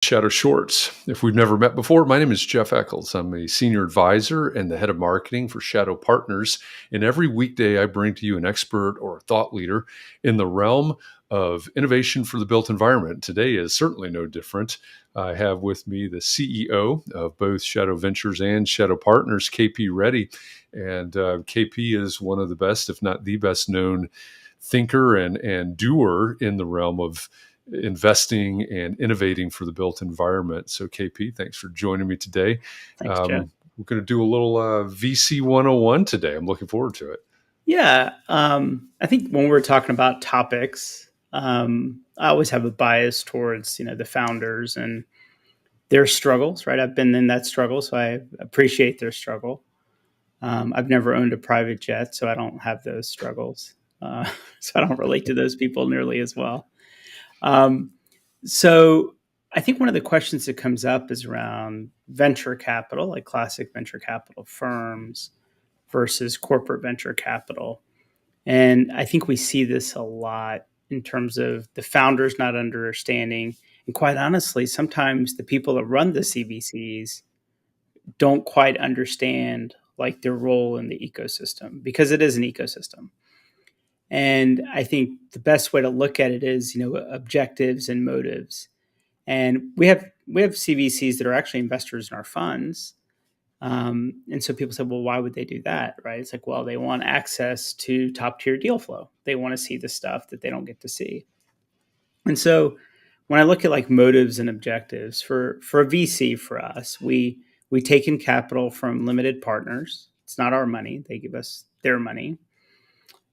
Shadow Shorts. If we've never met before, my name is Jeff Echols. I'm a senior advisor and the head of marketing for Shadow Partners. And every weekday, I bring to you an expert or a thought leader in the realm of innovation for the built environment. Today is certainly no different. I have with me the CEO of both Shadow Ventures and Shadow Partners, KP Reddy. And KP is one of the best, if not the best known thinker and doer in the realm of investing and innovating for the built environment. So KP, thanks for joining me today. Thanks, Jeff. We're going to do a little VC 101 today. I'm looking forward to it. Yeah. I think when we're talking about topics, I always have a bias towards, the founders and their struggles, right? I've been in that struggle, so I appreciate their struggle. I've never owned a private jet, so I don't have those struggles. So I don't relate to those people nearly as well. So I think one of the questions that comes up is around venture capital, like classic venture capital firms versus corporate venture capital. And I think we see this a lot in terms of the founders not understanding. And quite honestly, sometimes the people that run the CVCs don't quite understand like their role in the ecosystem, because it is an ecosystem. And I think the best way to look at it is, objectives and motives. And we have CVCs that are actually investors in our funds. And so people say, well, why would they do that? Right? It's like, well, they want access to top tier deal flow. They want to see the stuff that they don't get to see. And so when I look at like motives and objectives for a VC, for us, we take in capital from limited partners. It's not our money. They give us their money.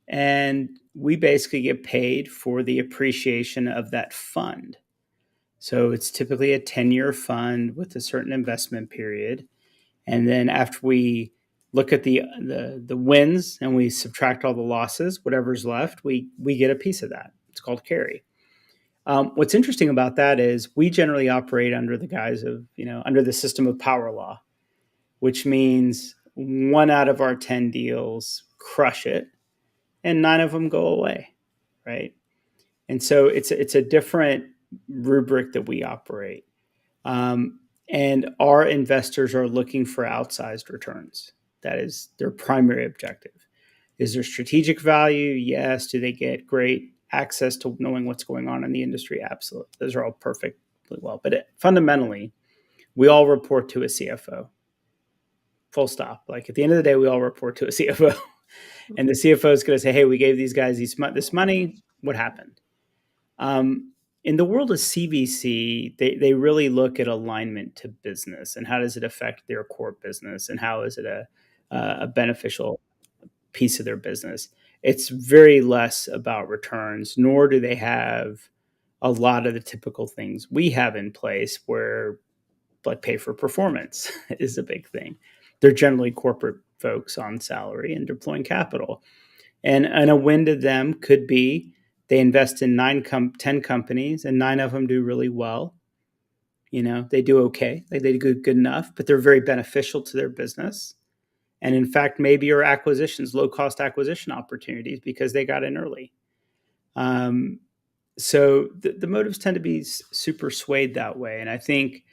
And we basically get paid for the appreciation of that fund. So it's typically a 10-year fund with a certain investment period. And then after we look at the wins and we subtract all the losses, whatever's left, we get a piece of that. It's called carry. What's interesting about that is we generally operate under the guise of, under the system of power law, which means 1 out of our 10 deals crush it and 9 of them go away, right? And so it's a different rubric that we operate. And our investors are looking for outsized returns. That is their primary objective. Is there strategic value? Yes. Do they get great access to knowing what's going on in the industry? Absolutely. Those are all perfectly well. But fundamentally, we all report to a CFO. Full stop. Like at the end of the day, we all report to a CFO. And the CFO is going to say, hey, we gave these guys this money. What happened? In the world of CVC, they really look at alignment to business and how does it affect their core business and how is it a beneficial piece of their business. It's very less about returns, nor do they have a lot of the typical things we have in place where like pay for performance is a big thing. They're generally corporate folks on salary and deploying capital. And a win to them could be they invest in 10 companies and 9 of them do really well. They do okay. They do good enough, but they're very beneficial to their business. And in fact, maybe your acquisitions, low-cost acquisition opportunities because they got in early. So the motives tend to be super swayed that way. And I think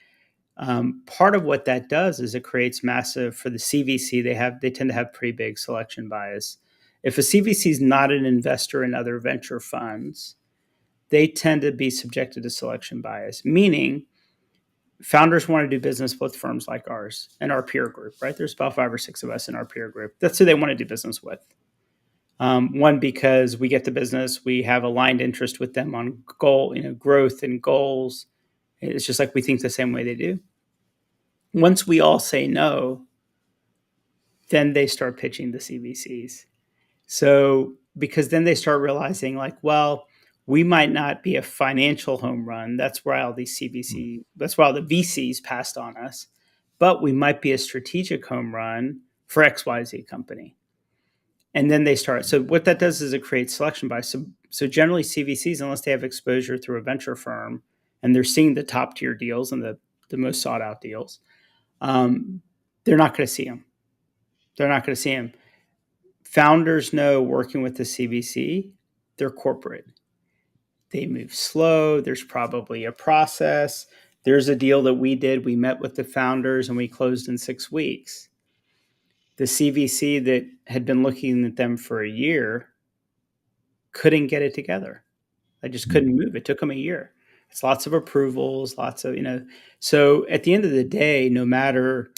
part of what that does is it creates massive, for the CVC, they tend to have pretty big selection bias. If a CVC is not an investor in other venture funds, they tend to be subjected to selection bias, meaning founders want to do business with firms like ours and our peer group, right? There's about 5 or 6 of us in our peer group. That's who they want to do business with. One, because we get the business, we have aligned interest with them on growth and goals. It's just like we think the same way they do. Once we all say no, then they start pitching the CVCs. So, because then they start realizing like, well, we might not be a financial home run. That's why all the VCs passed on us, but we might be a strategic home run for XYZ company. And then they start. So what that does is it creates selection bias. So generally CVCs, unless they have exposure through a venture firm and they're seeing the top tier deals and the most sought out deals, they're not going to see them. They're not going to see them. Founders know working with the CVC, they're corporate. They move slow. There's probably a process. There's a deal that we did. We met with the founders and we closed in 6 weeks. The CVC that had been looking at them for a year couldn't get it together. I just couldn't move. It took them a year. It's lots of approvals, lots of, So at the end of the day, no matter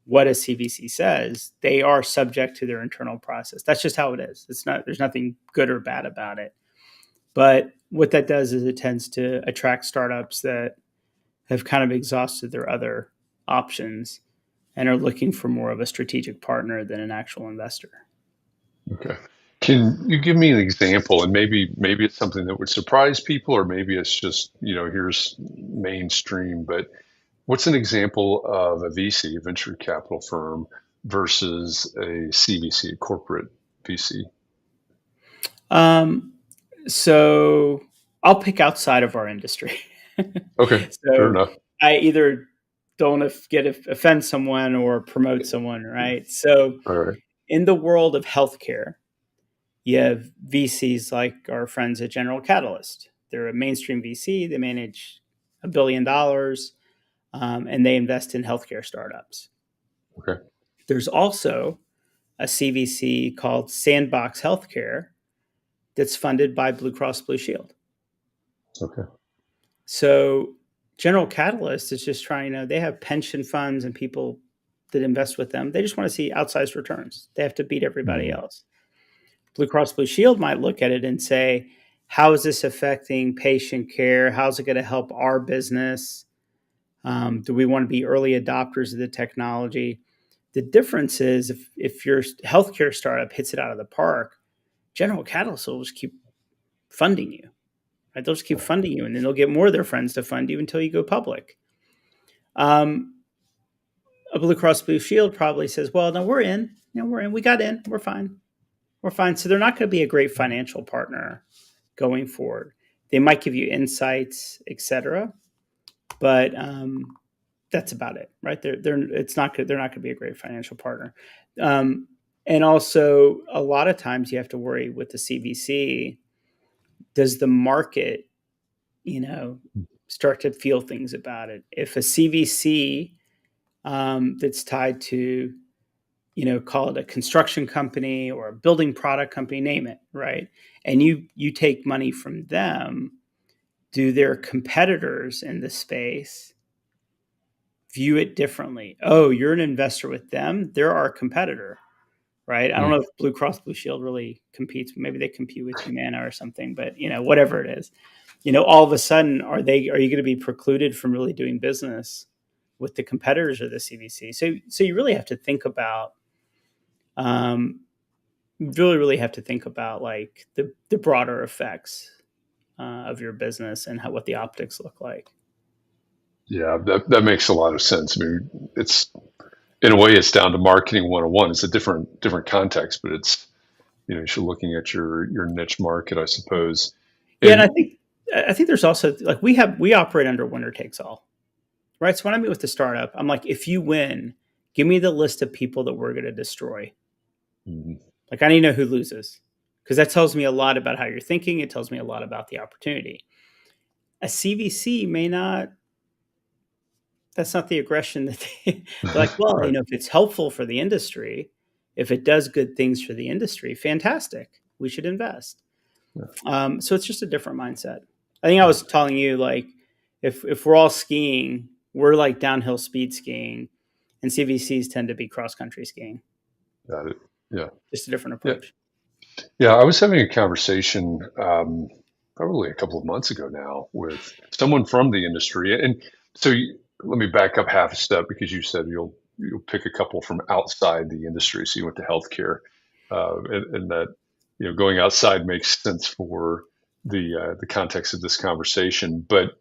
what a CVC says, they are subject to their internal process. That's just how it is. There's nothing good or bad about it. But what that does is it tends to attract startups that have kind of exhausted their other options and are looking for more of a strategic partner than an actual investor. Okay. Can you give me an example? And maybe it's something that would surprise people, or maybe it's just, here's mainstream, but what's an example of a VC, a venture capital firm, versus a CVC, a corporate VC? Um, so I'll pick outside of our industry. Okay, fair So enough. I either don't offend someone or promote someone, right? So All right. in the world of healthcare, you have VCs like our friends at General Catalyst. They're a mainstream VC. They manage $1 billion, and they invest in healthcare startups. Okay. There's also a CVC called Sandbox Healthcare that's funded by Blue Cross Blue Shield. Okay. So General Catalyst is just trying to, they have pension funds and people that invest with them. They just want to see outsized returns. They have to beat everybody Mm, else. Blue Cross Blue Shield might look at it and say, how is this affecting patient care? How's it going to help our business? Do we want to be early adopters of the technology? The difference is if your healthcare startup hits it out of the park, General Catalyst will just keep funding you. Right? They'll just keep funding you, and then they'll get more of their friends to fund you until you go public. Um, a Blue Cross Blue Shield probably says, "Well, no, we're in. We're in. We got in. We're fine. We're fine." So they're not going to be a great financial partner going forward. They might give you insights, etc., but that's about it, right? It's not good. They're not going to be a great financial partner. Um, and also, a lot of times you have to worry with the CVC. Does the market, start to feel things about it? If a CVC that's tied to, call it a construction company or a building product company, name it, right? And you take money from them, do their competitors in the space view it differently? Oh, you're an investor with them. They're our competitor, right? I don't mm. know if Blue Cross Blue Shield really competes. Maybe they compete with Humana or something, but whatever it is, all of a sudden, are you going to be precluded from really doing business with the competitors of the CVC? So you really have to think about, really have to think about like the broader effects of your business and what the optics look like. Yeah, that makes a lot of sense. I mean, it's in a way it's down to marketing 101. It's a different context, but it's you're looking at your niche market, I suppose. Yeah, and And I think there's also like we operate under winner takes all, right? So when I meet with the startup, I'm like, if you win, give me the list of people that we're going to destroy. mm, Like I need to know who loses because that tells me a lot about how you're thinking. It tells me a lot about the opportunity. A CVC may not. That's not the aggression that they're like. Well, right, if it's helpful for the industry, if it does good things for the industry, fantastic. We should invest. yeah, So it's just a different mindset. I think I yeah, was telling you like if we're all skiing, we're like downhill speed skiing, and CVCs tend to be cross country skiing. got it. Yeah, Just a different yeah, approach. yeah. I was having a conversation probably a couple of months ago now with someone from the industry, and so let me back up half a step because you said you'll pick a couple from outside the industry. So you went to healthcare, and that going outside makes sense for the context of this conversation. But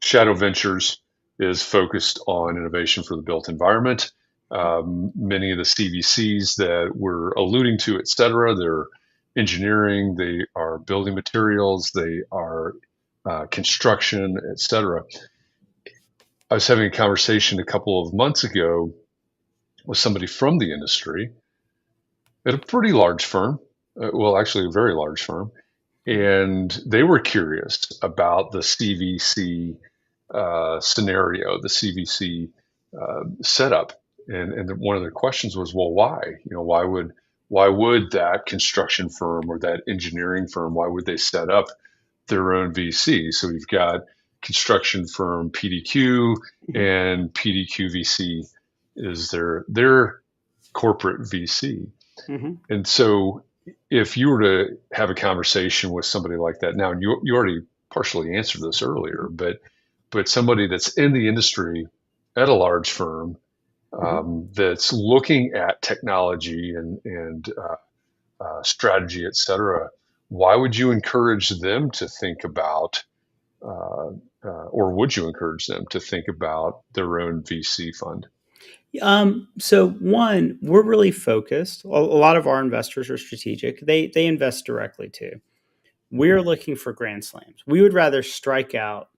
Shadow Ventures is focused on innovation for the built environment. Many of the CVCs that we're alluding to, et cetera, they're engineering, they are building materials, they are construction, et cetera. I was having a conversation a couple of months ago with somebody from the industry at a pretty large firm, well, actually, a very large firm, and they were curious about the CVC scenario, the CVC setup. And one of the questions was, well, why? Why would that construction firm or that engineering firm, why would they set up their own VC? So we've got construction firm PDQ, Mm-hmm. and PDQ VC is their corporate VC. Mm-hmm. And so if you were to have a conversation with somebody like that now, and you already partially answered this earlier, but somebody that's in the industry at a large firm, Mm-hmm. that's looking at technology and strategy, et cetera, why would you encourage them to think about, or would you encourage them to think about their own VC fund? So one, we're really focused. A lot of our investors are strategic. They invest directly too. We're looking for grand slams. We would rather strike out.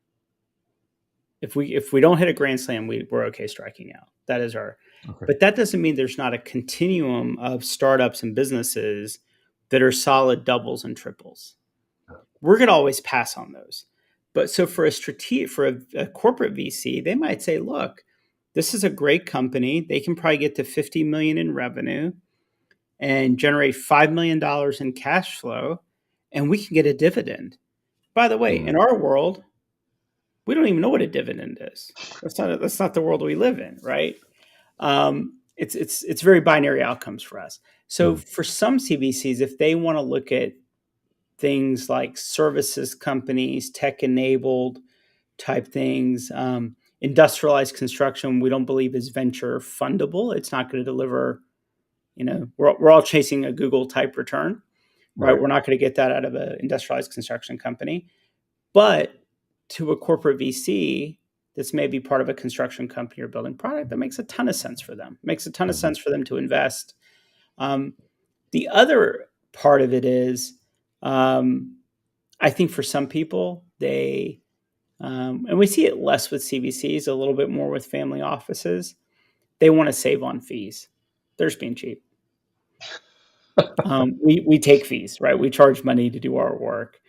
If we don't hit a grand slam, we're okay striking out. That is our. Okay. But that doesn't mean there's not a continuum of startups and businesses that are solid doubles and triples. We're going to always pass on those. But so for a corporate VC, they might say, look, this is a great company. They can probably get to 50 million in revenue and generate $5 million in cash flow, and we can get a dividend. By the way, in Mm, our world, we don't even know what a dividend is. That's not the world we live in, right? It's very binary outcomes for us. So mm, for some CVCs, if they want to look at things like services companies, tech enabled type things, industrialized construction, we don't believe is venture fundable. It's not going to deliver. We're all chasing a Google type return, right? right. We're not going to get that out of an industrialized construction company. But to a corporate VC that's maybe part of a construction company or building product, that makes a ton of sense for them. It makes a ton of Mhm. sense for them to invest. Um, the other part of it is, um, I think for some people, and we see it less with CVCs, a little bit more with family offices, they want to save on fees. They're just being cheap. We take fees, right? We charge money to do our work.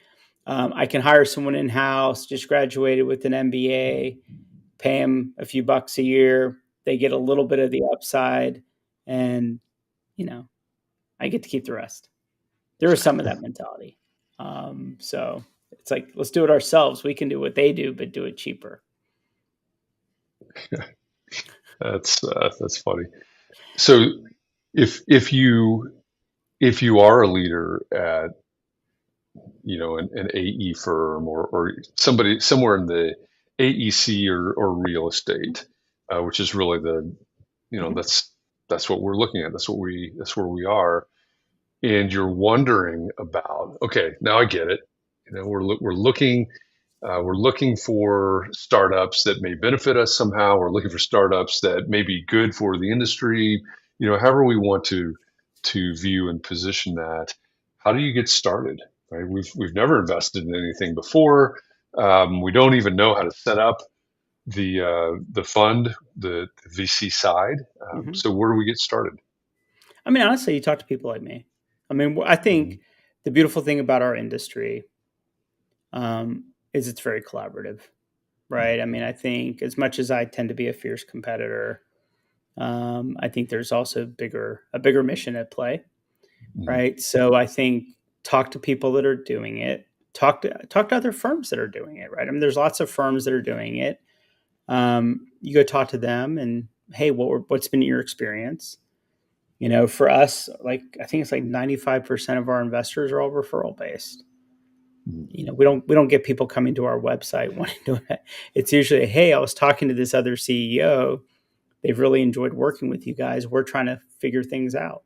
I can hire someone in house, just graduated with an MBA, pay them a few bucks a year. They get a little bit of the upside, and you know, I get to keep the rest. There is some of that mentality. So it's like, let's do it ourselves. We can do what they do, but do it cheaper. That's funny. So if if you if you are a leader at an AE firm, or somebody somewhere in the AEC or real estate, which is really Mhm. that's what we're looking at. That's where we are. And you're wondering about, okay, now I get it. We're looking for startups that may benefit us somehow. We're looking for startups that may be good for the industry. However we want to view and position that. How do you get started? Right? We've never invested in anything before. We don't even know how to set up the fund, the VC side. Mhm. So where do we get started? I mean, honestly, you talk to people like me. I mean, I Mhm. think the beautiful thing about our industry is it's very collaborative, right? I mean, I think as much as I tend to be a fierce competitor, I think there's also a bigger mission at play, Mhm. right? So I think talk to people that are doing it. Talk to other firms that are doing it, right? I mean, there's lots of firms that are doing it. You go talk to them, and hey, what's been your experience? For us, like I think it's like 95% of our investors are all referral based. Mhm. We don't get people coming to our website wanting to. It's usually, hey, I was talking to this other CEO. They've really enjoyed working with you guys. We're trying to figure things out.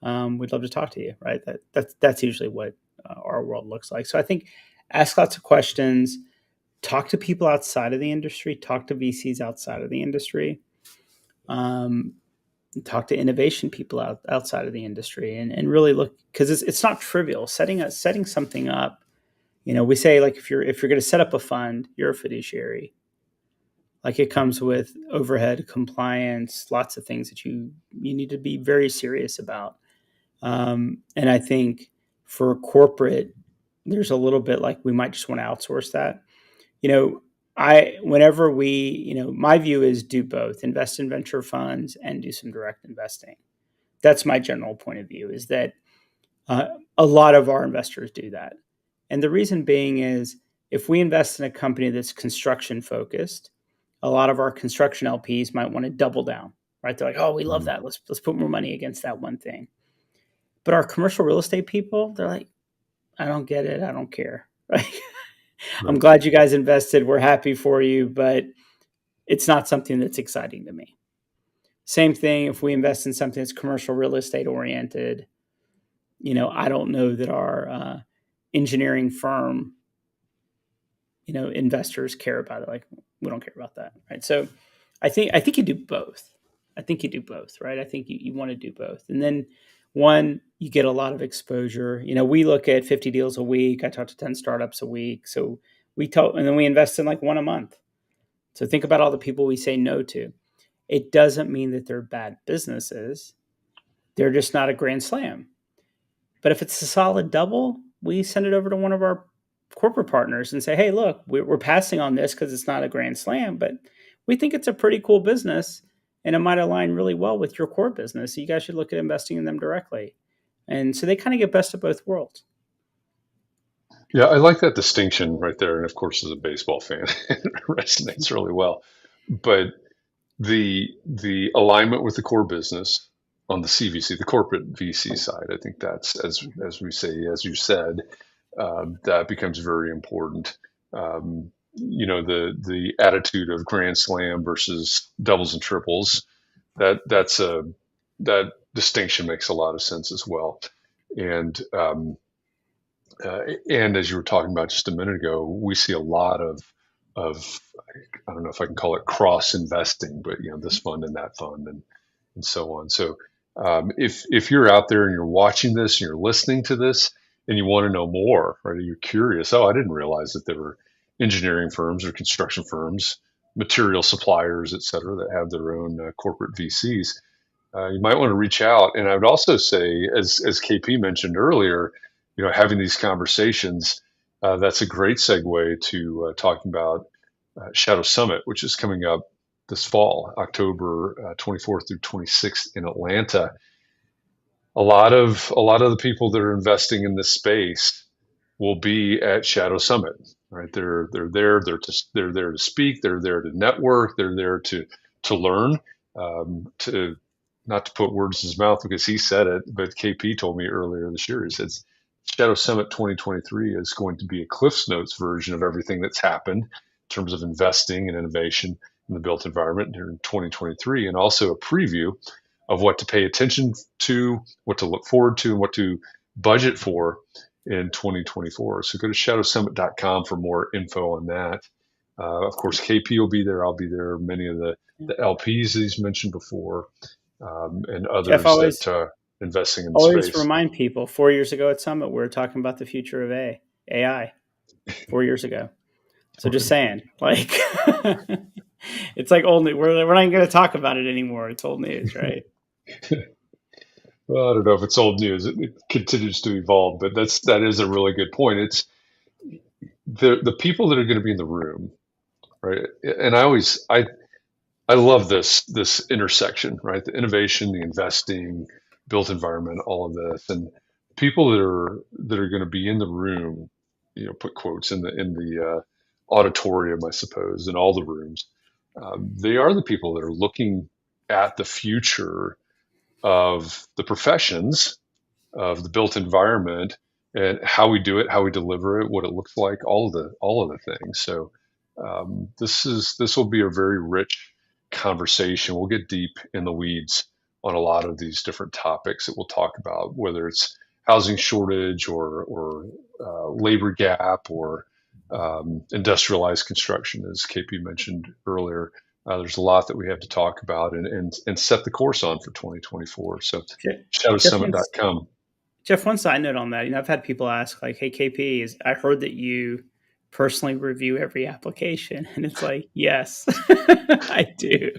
We'd love to talk to you, right? That's usually what our world looks like. So I think ask lots of questions, talk to people outside of the industry, talk to VCs outside of the industry, um, talk to innovation people outside of the industry, and really look, because it's not trivial setting something up. We say, like, if you're going to set up a fund, you're a fiduciary. Like, it comes with overhead, compliance, lots of things that you need to be very serious about. And I think for corporate, there's a little bit like we might just want to outsource that. You know, whenever my view is do both, invest in venture funds and do some direct investing. That's my general point of view, is that a lot of our investors do that. And the reason being is, if we invest in a company that's construction focused, a lot of our construction LPs might want to double down, right? They're like, oh, we love Mm, that. Let's put more money against that one thing. But our commercial real estate people, they're like, I don't get it. I don't care. Right? I'm right. glad you guys invested. We're happy for you, but it's not something that's exciting to me. Same thing if we invest in something that's commercial real estate oriented. I don't know that our engineering firm, investors care about it. Like, we don't care about that, right? So I think you do both. I think you do both, right? I think you want to do both. And then one, you get a lot of exposure. We look at 50 deals a week. I talk to 10 startups a week. So and then we invest in like one a month. So think about all the people we say no to. It doesn't mean that they're bad businesses. They're just not a grand slam. But if it's a solid double, we send it over to one of our corporate partners and say, hey, look, we're passing on this because it's not a grand slam, but we think it's a pretty cool business and it might align really well with your core business. So you guys should look at investing in them directly. And so they kind of get best of both worlds. Yeah, I like that distinction right there. And of course, as a baseball fan, it resonates really well. But the alignment with the core business on the CVC, the corporate VC side, I think that's, as we say, as you said, that becomes very important. The attitude of grand slam versus doubles and triples, that distinction makes a lot of sense as well. And and as you were talking about just a minute ago, we see a lot of I don't know if I can call it cross investing, but this fund and that fund and so on. So if you're out there and you're watching this and you're listening to this and you want to know more, right? You're curious. Oh, I didn't realize that there were engineering firms or construction firms, material suppliers, et cetera, that have their own corporate VCs. You might want to reach out. And I would also say, as KP mentioned earlier, having these conversations, that's a great segue to talking about Shadow Summit, which is coming up this fall, October 24th through 26th in Atlanta. A lot of the people that are investing in this space will be at Shadow Summit, right? They're there to speak, they're there to network, they're there to learn, to not to put words in his mouth because he said it, but KP told me earlier this year, he said Shadow Summit 2023 is going to be a Cliff's Notes version of everything that's happened in terms of investing and innovation in the built environment during 2023, and also a preview of what to pay attention to, what to look forward to, and what to budget for in 2024. So go to shadowsummit.com for more info on that. Of course, KP will be there. I'll be there. Many of the LPs that he's mentioned before, and Jeff, others that always investing in the always space. remind people, 4 years ago at Summit, we were talking about the future of AI 4 years ago. So just saying, like, it's like old news. We're not going to talk about it anymore. It's old news, right? Well, I don't know if it's old news. It continues to evolve, but that is a really good point. It's the people that are going to be in the room, right? And I love this intersection, right? The innovation, the investing, built environment, all of this, and people that are going to be in the room, put quotes in the auditorium, I suppose, in all the rooms. They are the people that are looking at the future of the professions of the built environment and how we do it, how we deliver it, what it looks like, all of the things. So this will be a very rich conversation. We'll get deep in the weeds on a lot of these different topics that we'll talk about, whether it's housing shortage or labor gap or industrialized construction, as KP mentioned earlier. There's a lot that we have to talk about and set the course on for 2024. So Jeff, one, shadowsummit.com. Jeff, one side note on that. I've had people ask, like, "Hey, KP, I heard that you personally review every application," and it's like, yes, I do.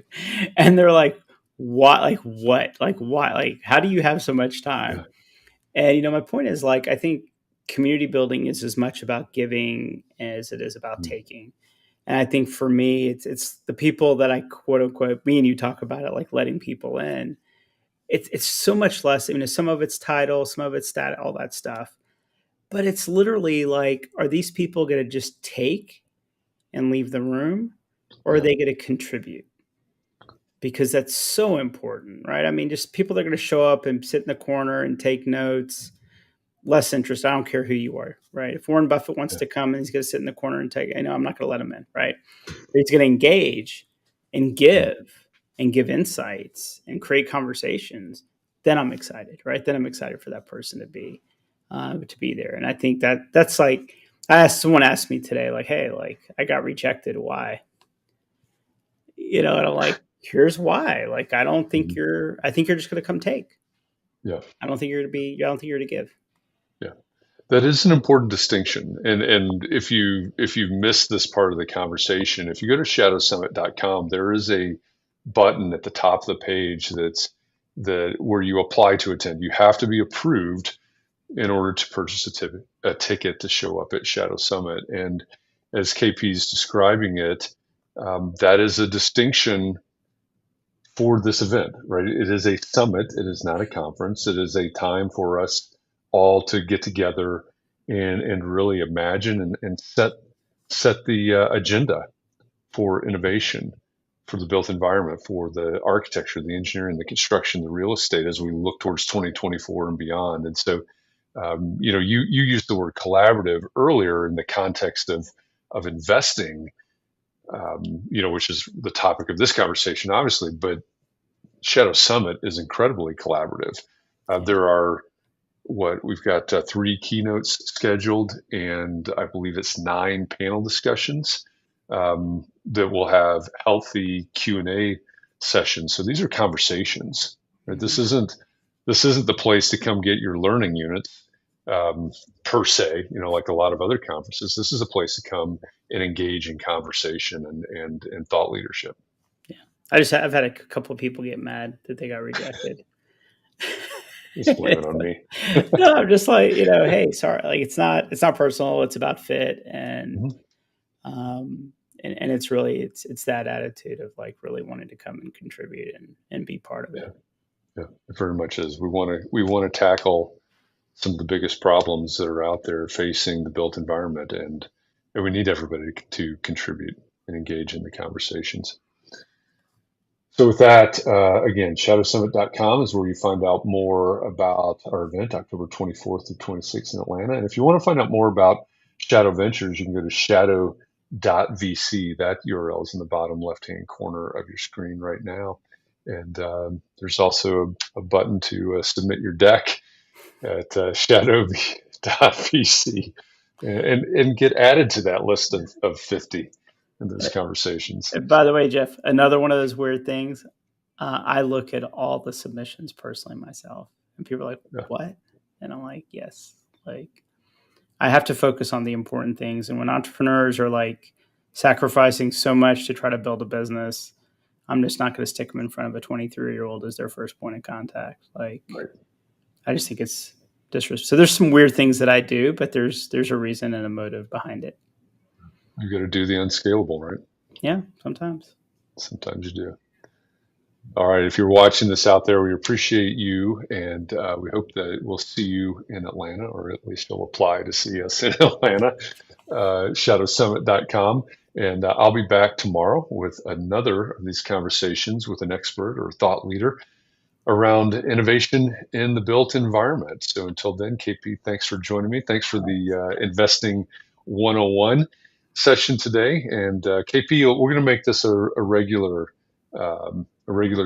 And they're like, "What? Like what? Like why? Like how do you have so much Yeah. time?" And my point is, like, I think community building is as much about giving as it is about taking. And I think for me, it's the people that I quote unquote, me and you talk about it, like letting people in. It's so much less. I mean, some of it's title, some of it's stat, all that stuff. But it's literally like, are these people going to just take and leave the room, or are Yeah. they going to contribute? Because that's so important, right? I mean, just people that are going to show up and sit in the corner and take notes, less interest. I don't care who you are, right? If Warren Buffett wants Yeah. to come and he's going to sit in the corner and take, I know I'm not going to let him in, right? He's going to engage and Mm. give insights and create conversations. Then I'm excited, right? Then I'm excited for that person to be there. And I think that's like, someone asked me today, like, hey, like I got rejected. Why? And I'm like, here's why. Like, Mhm. I think you're just going to come take. Yeah. I don't think you're to give. Yeah. That is an important distinction. And if you missed this part of the conversation, if you go to shadowsummit.com, there is a button at the top of the page that where you apply to attend. You have to be approved in order to purchase a ticket to show up at Shadow Summit. And as KP is describing it, that is a distinction for this event, right? It is a summit. It is not a conference. It is a time for us all to get together and really imagine and set the agenda for innovation, for the built environment, for the architecture, the engineering, the construction, the real estate as we look towards 2024 and beyond. And so, you used the word collaborative earlier in the context of investing, which is the topic of this conversation, obviously, but Shadow Summit is incredibly collaborative. Yeah. There are we've got three keynotes scheduled, and I believe it's 9 panel discussions that will have healthy Q&A sessions. So these are conversations. Right? Mm-hmm. This isn't the place to come get your learning units um, per se. Like a lot of other conferences. This is a place to come and engage in conversation and thought leadership. Yeah. I've had a couple of people get mad that they got rejected. Just blame it on me. No, I'm just like, hey, sorry. Like it's not personal. It's about fit. Mhm. Um, and it's really, it's that attitude of like really wanting to come and contribute and be part of Yeah, it. yeah, it very much is. We want to tackle some of the biggest problems that are out there facing the built environment, and we need everybody to contribute and engage in the conversations. So with that, again, shadowsummit.com is where you find out more about our event, October 24th through 26th in Atlanta. And if you want to find out more about Shadow Ventures, you can go to shadow.vc. That URL is in the bottom left-hand corner of your screen right now. And there's also a button to submit your deck at shadow.vc and get added to that list of 50 in those conversations. And by the way, Jeff, another one of those weird things. I look at all the submissions personally myself, and people are like, Yeah, "What?" And I'm like, "Yes." Like I have to focus on the important things. And when entrepreneurs are like sacrificing so much to try to build a business, I'm just not going to stick them in front of a 23-year-old as their first point of contact. Like right. I just think it's disrespectful. So there's some weird things that I do, but there's a reason and a motive behind it. You got to do the unscalable, right? Yeah, sometimes. Sometimes you do. All right. If you're watching this out there, we appreciate you, and we hope that we'll see you in Atlanta, or at least you'll apply to see us in Atlanta. Shadowsummit.com. And I'll be back tomorrow with another of these conversations with an expert or thought leader around innovation in the built environment. So until then, KP, thanks for joining me. Thanks for the Investing 101 session today. And KP, we're going to make this a regular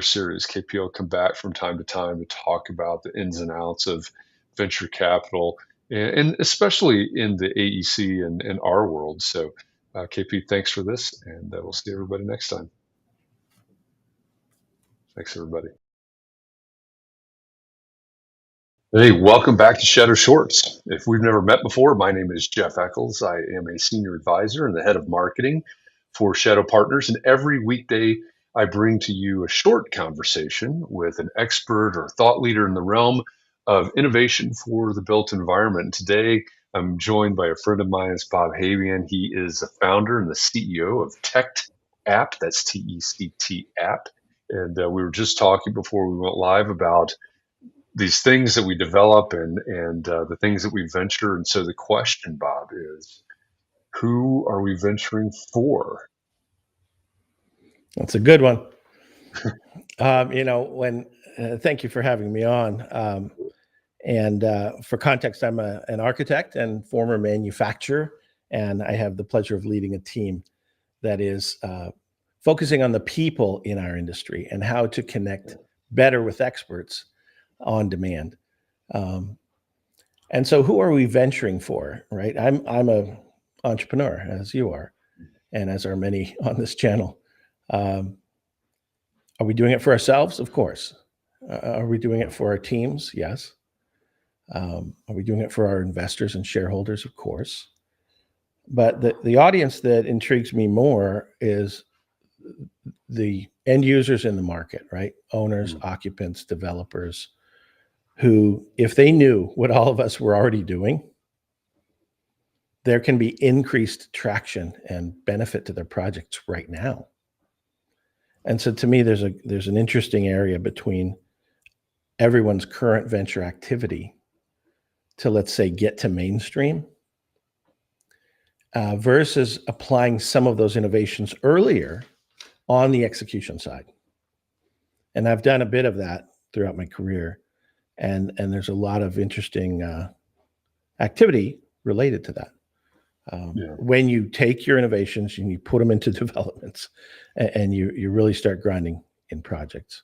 series. KP will come back from time to time to talk about the ins and outs of venture capital, and especially in the AEC and our world. So, KP, thanks for this, and we'll see everybody next time. Thanks, everybody. Hey, welcome back to Shadow Shorts. If we've never met before, my name is Jeff Echols. I am a senior advisor and the head of marketing for Shadow Partners. And every weekday, I bring to you a short conversation with an expert or thought leader in the realm of innovation for the built environment. And today, I'm joined by a friend of mine, it's Bob Habian. He is the founder and the CEO of TectApp. That's TECT app. And we were just talking before we went live about these things that we develop and the things that we venture. And so the question, Bob, is who are we venturing for? That's a good one. Thank you for having me on. For context, I'm an architect and former manufacturer, and I have the pleasure of leading a team that is focusing on the people in our industry and how to connect better with experts on demand. And so who are we venturing for, right? I'm a entrepreneur, as you are, and as are many on this channel. Are we doing it for ourselves? Of course. Are we doing it for our teams? Yes. Are we doing it for our investors and shareholders? Of course. But the audience that intrigues me more is the end users in the market, right? Owners, occupants, developers, who, if they knew what all of us were already doing, there can be increased traction and benefit to their projects right now. And so to me, there's an interesting area between everyone's current venture activity to, let's say, get to mainstream versus applying some of those innovations earlier on the execution side. And I've done a bit of that throughout my career. And there's a lot of interesting activity related to that. When you take your innovations and you put them into developments and you really start grinding in projects.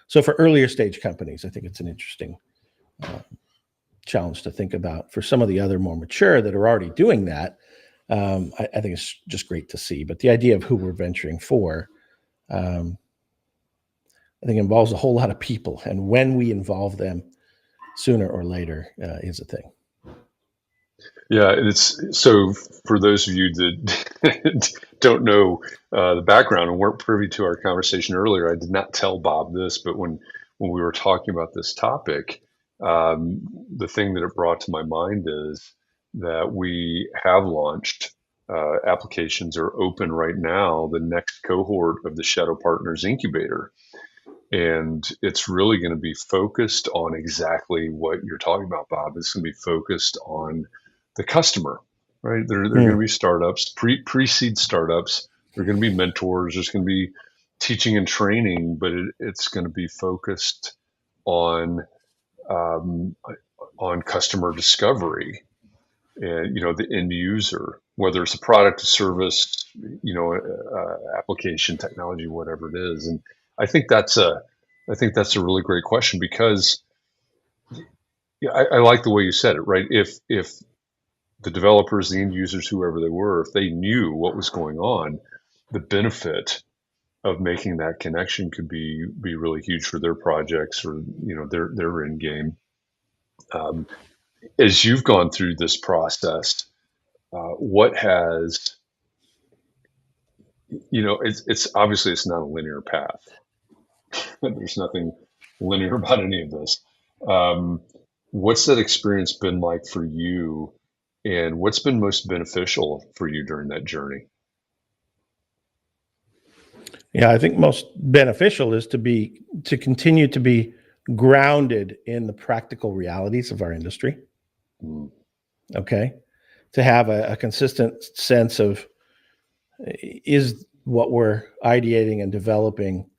So for earlier stage companies, I think it's an interesting challenge to think about. For some of the other more mature that are already doing that, I think it's just great to see. But the idea of who we're venturing for, I think involves a whole lot of people. And when we involve them sooner or later is a thing. Yeah, and it's so for those of you that don't know the background and weren't privy to our conversation earlier, I did not tell Bob this, but when we were talking about this topic, the thing that it brought to my mind is that we have launched applications are open right now, the next cohort of the Shadow Partners Incubator. And it's really going to be focused on exactly what you're talking about, Bob. It's going to be focused on the customer, right? They're going to be startups, pre-seed startups. They're going to be mentors. There's going to be teaching and training, but it's going to be focused on customer discovery and the end user, whether it's a product, a service, application, technology, whatever it is. And I think that's a really great question because I like the way you said it, right? If the developers, the end users, whoever they were, if they knew what was going on, the benefit of making that connection could be really huge for their projects or their end game. As you've gone through this process, what has it's obviously it's not a linear path. There's nothing linear about any of this. What's that experience been like for you? And what's been most beneficial for you during that journey? Yeah, I think most beneficial is to continue to be grounded in the practical realities of our industry. Okay. To have a consistent sense of, is what we're ideating and developing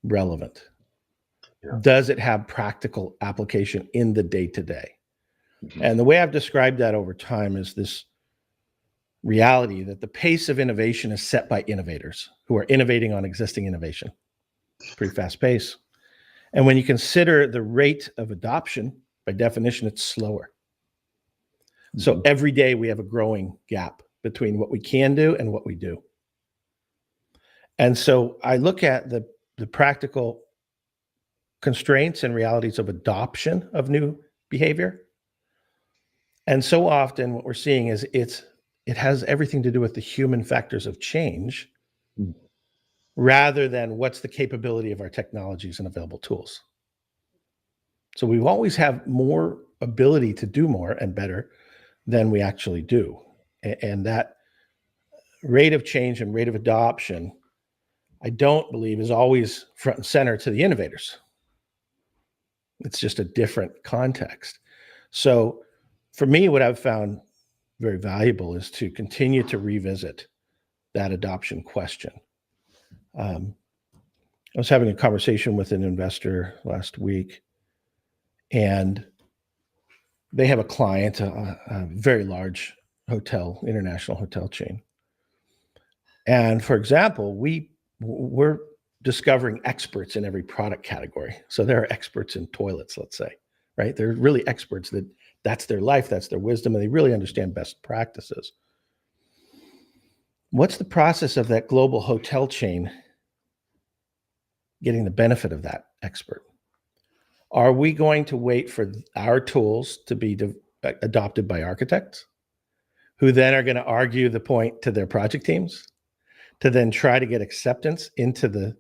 relevant? Yeah. Does it have practical application in the day-to-day? And the way I've described that over time is this reality that the pace of innovation is set by innovators who are innovating on existing innovation. Pretty fast pace. And when you consider the rate of adoption, by definition, it's slower. So every day we have a growing gap between what we can do and what we do. And so I look at the practical constraints and realities of adoption of new behavior. And so often what we're seeing is it has everything to do with the human factors of change rather than what's the capability of our technologies and available tools. So we always have more ability to do more and better than we actually do. And that rate of change and rate of adoption, I don't believe is always front and center to the innovators. It's just a different context. So for me, what I've found very valuable is to continue to revisit that adoption question. I was having a conversation with an investor last week, and they have a client, a very large hotel, international hotel chain. And for example, we're discovering experts in every product category. So there are experts in toilets, let's say, right? They're really experts that's their life, that's their wisdom, and they really understand best practices. What's the process of that global hotel chain getting the benefit of that expert? Are we going to wait for our tools to be adopted by architects, who then are going to argue the point to their project teams, to then try to get acceptance into the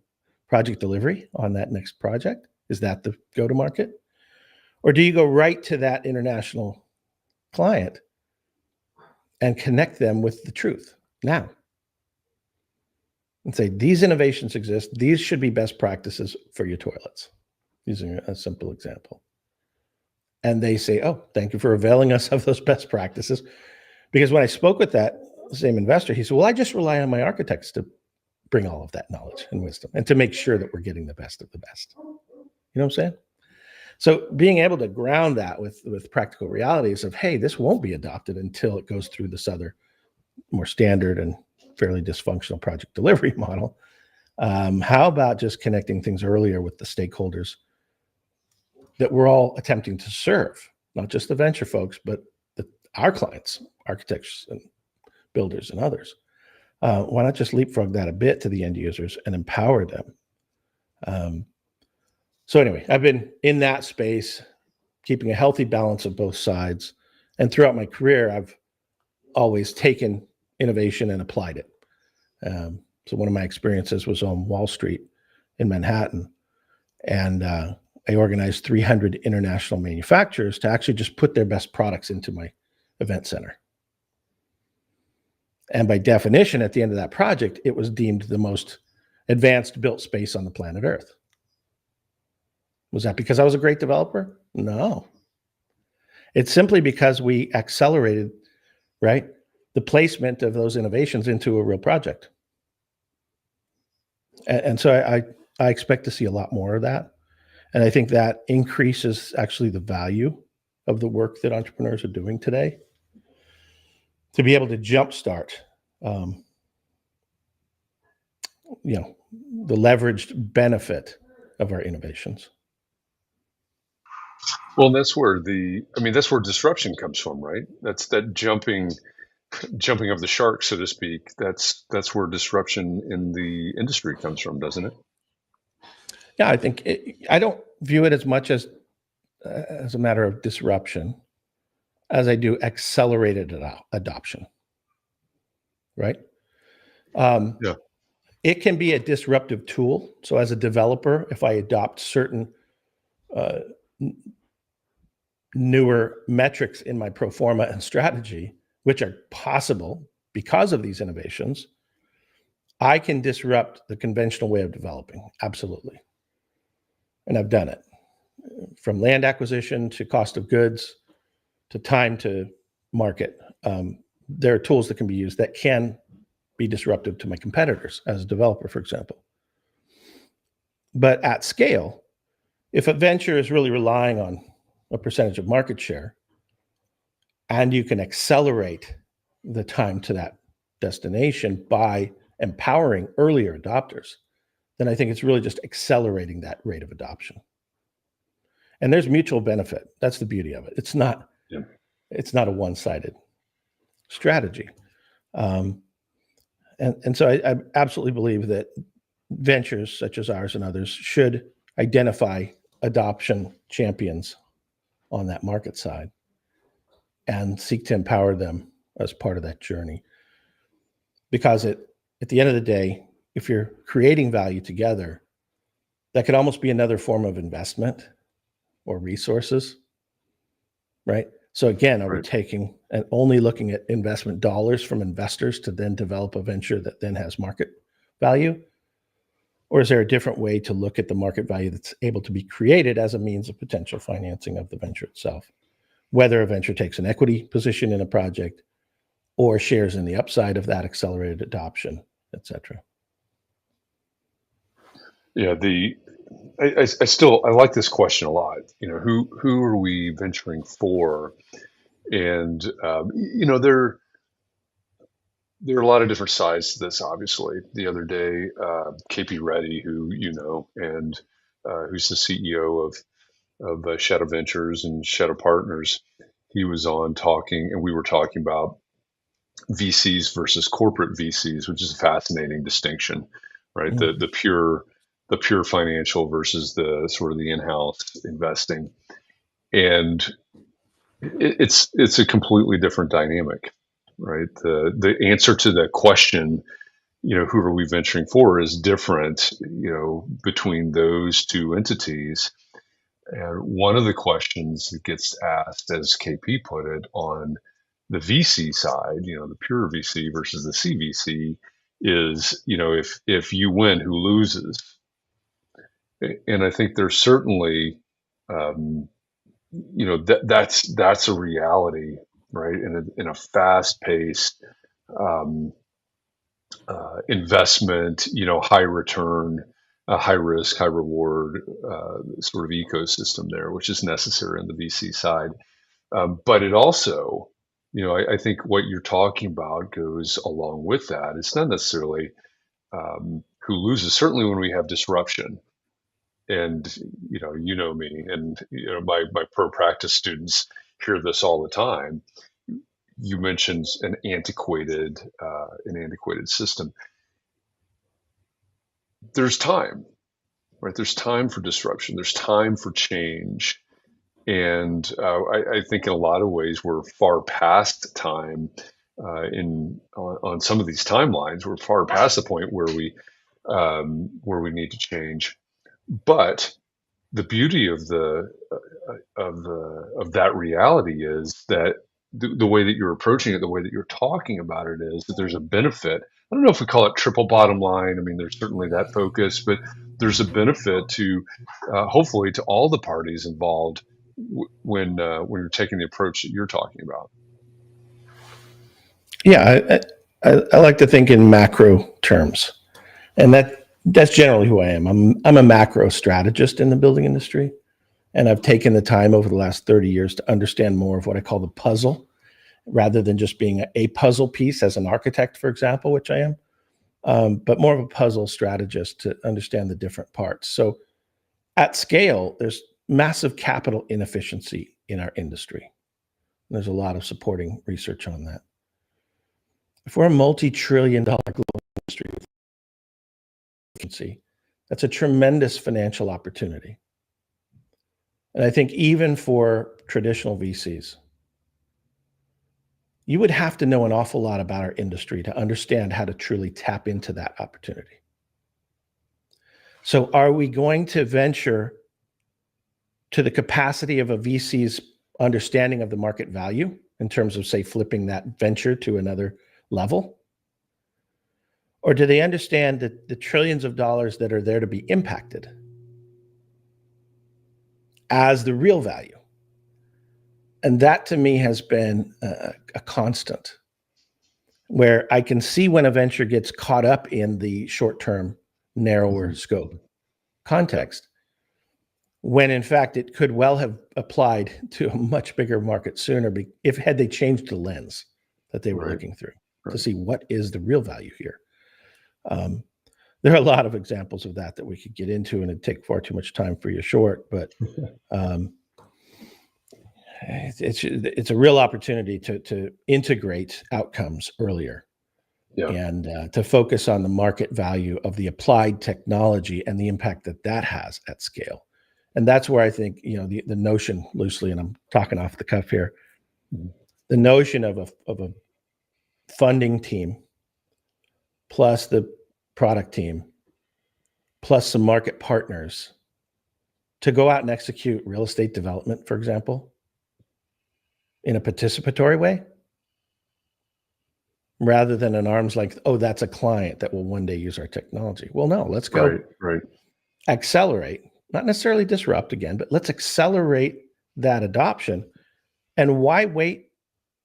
project delivery on that next project? Is that the go-to-market? Or do you go right to that international client and connect them with the truth now? And say, these innovations exist. These should be best practices for your toilets, using a simple example. And they say, oh, thank you for availing us of those best practices. Because when I spoke with that same investor, he said, well, I just rely on my architects to bring all of that knowledge and wisdom and to make sure that we're getting the best of the best. You know what I'm saying? So being able to ground that with practical realities of, hey, this won't be adopted until it goes through this other more standard and fairly dysfunctional project delivery model. How about just connecting things earlier with the stakeholders that we're all attempting to serve, not just the venture folks, but our clients, architects and builders and others? Why not just leapfrog that a bit to the end users and empower them? So anyway, I've been in that space, keeping a healthy balance of both sides. And throughout my career, I've always taken innovation and applied it. So one of my experiences was on Wall Street in Manhattan. And I organized 300 international manufacturers to actually just put their best products into my event center. And by definition, at the end of that project, it was deemed the most advanced built space on the planet Earth. Was that because I was a great developer? No. It's simply because we accelerated, right, the placement of those innovations into a real project. And so I expect to see a lot more of that. And I think that increases actually the value of the work that entrepreneurs are doing today, to be able to jumpstart, the leveraged benefit of our innovations. Well, that's where that's where disruption comes from, right? That's that jumping of the shark, so to speak. That's where disruption in the industry comes from, doesn't it? Yeah, I think I don't view it as much as a matter of disruption as I do accelerated adoption, right? Yeah. It can be a disruptive tool. So as a developer, if I adopt certain newer metrics in my pro forma and strategy, which are possible because of these innovations, I can disrupt the conventional way of developing. Absolutely. And I've done it, from land acquisition to cost of goods to time to market. There are tools that can be used that can be disruptive to my competitors as a developer, for example. But at scale, if a venture is really relying on a percentage of market share, and you can accelerate the time to that destination by empowering earlier adopters, then I think it's really just accelerating that rate of adoption. And there's mutual benefit. That's the beauty of it. It's not a one-sided strategy. And so I absolutely believe that ventures such as ours and others should identify adoption champions on that market side and seek to empower them as part of that journey. Because at the end of the day, if you're creating value together, that could almost be another form of investment or resources, right? So again, are we Right. taking and only looking at investment dollars from investors to then develop a venture that then has market value? Or is there a different way to look at the market value that's able to be created as a means of potential financing of the venture itself? Whether a venture takes an equity position in a project or shares in the upside of that accelerated adoption, et cetera. Yeah, I like this question a lot. Who are we venturing for? And there are a lot of different sides to this. Obviously, the other day, KP Reddy, who and who's the CEO of Shadow Ventures and Shadow Partners, he was on talking, and we were talking about VCs versus corporate VCs, which is a fascinating distinction, right? Mm. The pure financial versus the sort of the in-house investing, and it's a completely different dynamic, right? The answer to that question, who are we venturing for, is different, between those two entities. And one of the questions that gets asked, as KP put it, on the VC side, the pure VC versus the CVC, is, if you win, who loses? And I think there's certainly, that's a reality, right? In a fast-paced investment, high return, high risk, high reward sort of ecosystem there, which is necessary on the VC side. But it also, I think what you're talking about goes along with that. It's not necessarily who loses. Certainly, when we have disruption, and me, and my pro practice students hear this all the time. You mentioned an antiquated system. There's time, right? There's time for disruption. There's time for change. And I think in a lot of ways we're far past time on some of these timelines. We're far past the point where we need to change. But the beauty of that reality is that the way that you're approaching it, the way that you're talking about it, is that there's a benefit. I don't know if we call it triple bottom line. I mean, there's certainly that focus, but there's a benefit to hopefully to all the parties involved when you're taking the approach that you're talking about. Yeah, I like to think in macro terms, and that's generally who I am. I'm a macro strategist in the building industry, and I've taken the time over the last 30 years to understand more of what I call the puzzle, rather than just being a puzzle piece as an architect, for example, which I am, but more of a puzzle strategist to understand the different parts. So at scale, there's massive capital inefficiency in our industry. There's a lot of supporting research on that. If we're a multi-trillion-dollar global industry with efficiency, that's a tremendous financial opportunity. And I think even for traditional VCs, you would have to know an awful lot about our industry to understand how to truly tap into that opportunity. So are we going to venture to the capacity of a VC's understanding of the market value in terms of, say, flipping that venture to another level? Or do they understand that the trillions of dollars that are there to be impacted as the real value? And that to me has been a constant, where I can see when a venture gets caught up in the short-term, narrower scope context, when in fact it could well have applied to a much bigger market sooner had they changed the lens that they were looking through to see what is the real value here. There are a lot of examples of that we could get into, and it'd take far too much time for you short, but it's a real opportunity to integrate outcomes earlier. Yeah. And to focus on the market value of the applied technology and the impact that has at scale. And that's where I think, the notion, loosely, and I'm talking off the cuff here, the notion of a funding team plus the product team plus some market partners to go out and execute real estate development, for example, in a participatory way rather than an arm's length, oh, that's a client that will one day use our technology. Well, no, let's go Right. accelerate, not necessarily disrupt again, but let's accelerate that adoption. And why wait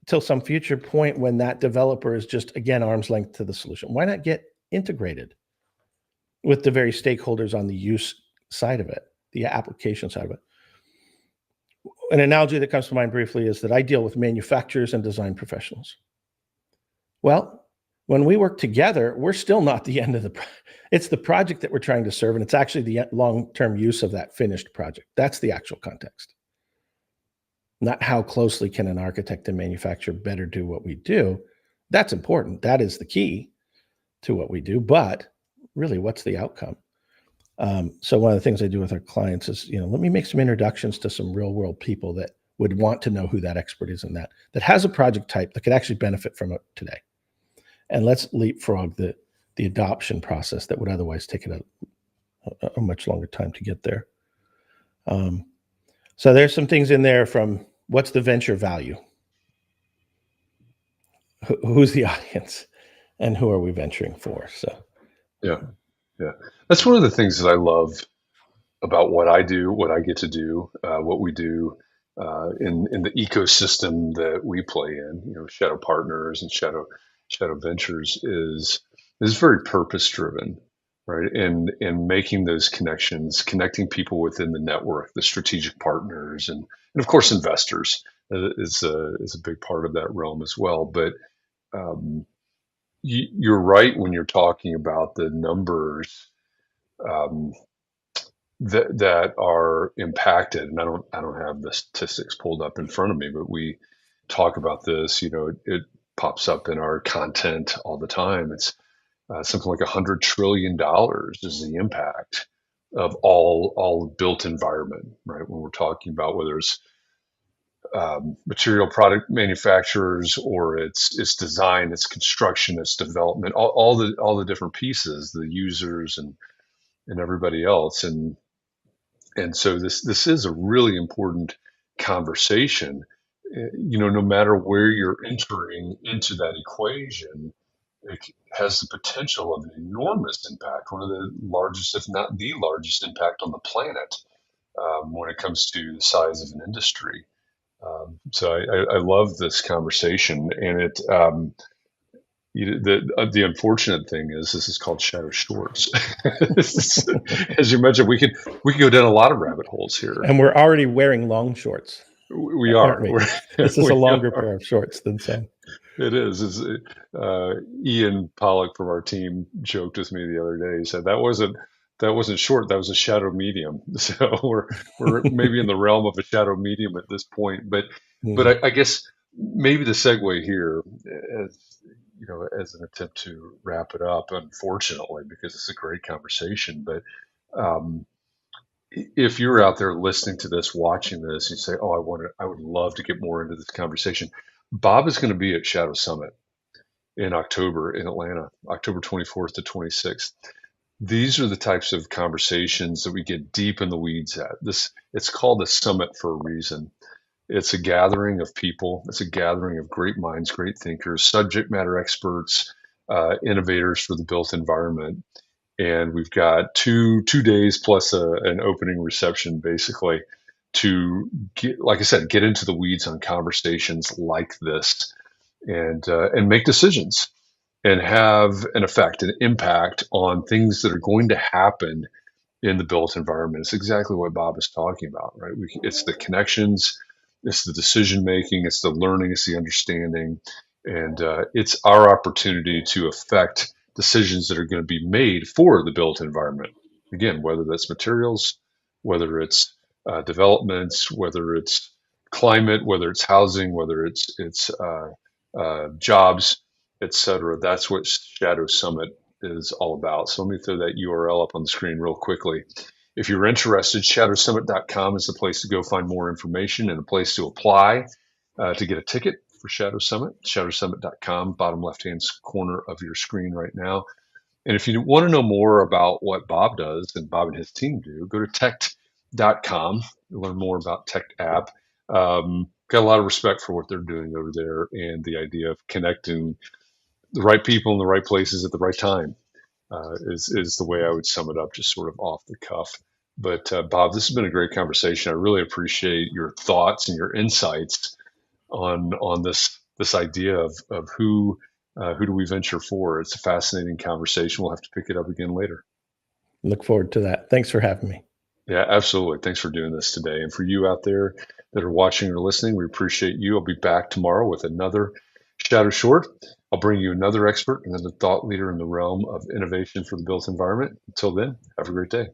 till some future point when that developer is just, again, arm's length to the solution? Why not get integrated with the very stakeholders on the use side of it, the application side of it? An analogy that comes to mind briefly is that I deal with manufacturers and design professionals. Well, when we work together, we're still not the end of it's the project that we're trying to serve, and it's actually the long-term use of that finished project. That's the actual context. Not how closely can an architect and manufacturer better do what we do. That's important. That is the key to what we do. But really, what's the outcome? So one of the things I do with our clients is, let me make some introductions to some real world people that would want to know who that expert is in that has a project type that could actually benefit from it today. And let's leapfrog the adoption process that would otherwise take it a much longer time to get there. So there's some things in there from what's the venture value? Who's the audience? And who are we venturing for? So Yeah. That's one of the things that I love about what I do, what I get to do, what we do in the ecosystem that we play in. Shadow Partners and Shadow Ventures is very purpose driven, right? And making those connections, connecting people within the network, the strategic partners, and of course investors is a big part of that realm as well. But you're right when you're talking about the numbers that are impacted, and I don't have the statistics pulled up in front of me, but we talk about this. It pops up in our content all the time. It's something like $100 trillion is the impact of all built environment, right? When we're talking about whether it's material product manufacturers or it's design, it's construction, it's development, all the different pieces, the users and everybody else, and so this is a really important conversation. No matter where you're entering into that equation, it has the potential of an enormous impact, one of the largest, if not the largest impact on the planet when it comes to the size of an industry. So I love this conversation, and the unfortunate thing is this is called Shadow Shorts. As you mentioned, we could go down a lot of rabbit holes here, and we're already wearing long shorts. We are. This is a longer pair of shorts than some. It is. Ian Pollock from our team joked with me the other day. He said that wasn't short. That was a shadow medium. So we're maybe in the realm of a shadow medium at this point. But I guess maybe the segue here, as an attempt to wrap it up, unfortunately, because it's a great conversation. But if you're out there listening to this, watching this, you say, "Oh, I would love to get more into this conversation." Bob is going to be at Shadow Summit in October in Atlanta, October 24th to 26th. These are the types of conversations that we get deep in the weeds at. It's called a summit for a reason. It's a gathering of people. It's a gathering of great minds, great thinkers, subject matter experts, innovators for the built environment. And we've got two days plus an opening reception, basically, to get, like I said, get into the weeds on conversations like this, and make decisions and have an effect, an impact on things that are going to happen in the built environment. It's exactly what Bob is talking about, right? It's the connections, it's the decision making, it's the learning, it's the understanding, and it's our opportunity to affect decisions that are going to be made for the built environment. Again, whether that's materials, whether it's developments, whether it's climate, whether it's housing, whether it's jobs, etc. That's what Shadow Summit is all about. So let me throw that URL up on the screen real quickly. If you're interested, shadowsummit.com is the place to go find more information and a place to apply to get a ticket for Shadow Summit. Shadowsummit.com, bottom left-hand corner of your screen right now. And if you want to know more about what Bob does and Bob and his team do, go to tect.com, learn more about TectApp. got a lot of respect for what they're doing over there, and the idea of connecting the right people in the right places at the right time is the way I would sum it up, just sort of off the cuff. But Bob, this has been a great conversation. I really appreciate your thoughts and your insights on this idea of who do we venture for. It's a fascinating conversation. We'll have to pick it up again later. Look forward to that. Thanks for having me. Yeah, absolutely. Thanks for doing this today. And for you out there that are watching or listening, we appreciate you. I'll be back tomorrow with another Shadow Short. I'll bring you another expert, another thought leader in the realm of innovation for the built environment. Until then, have a great day.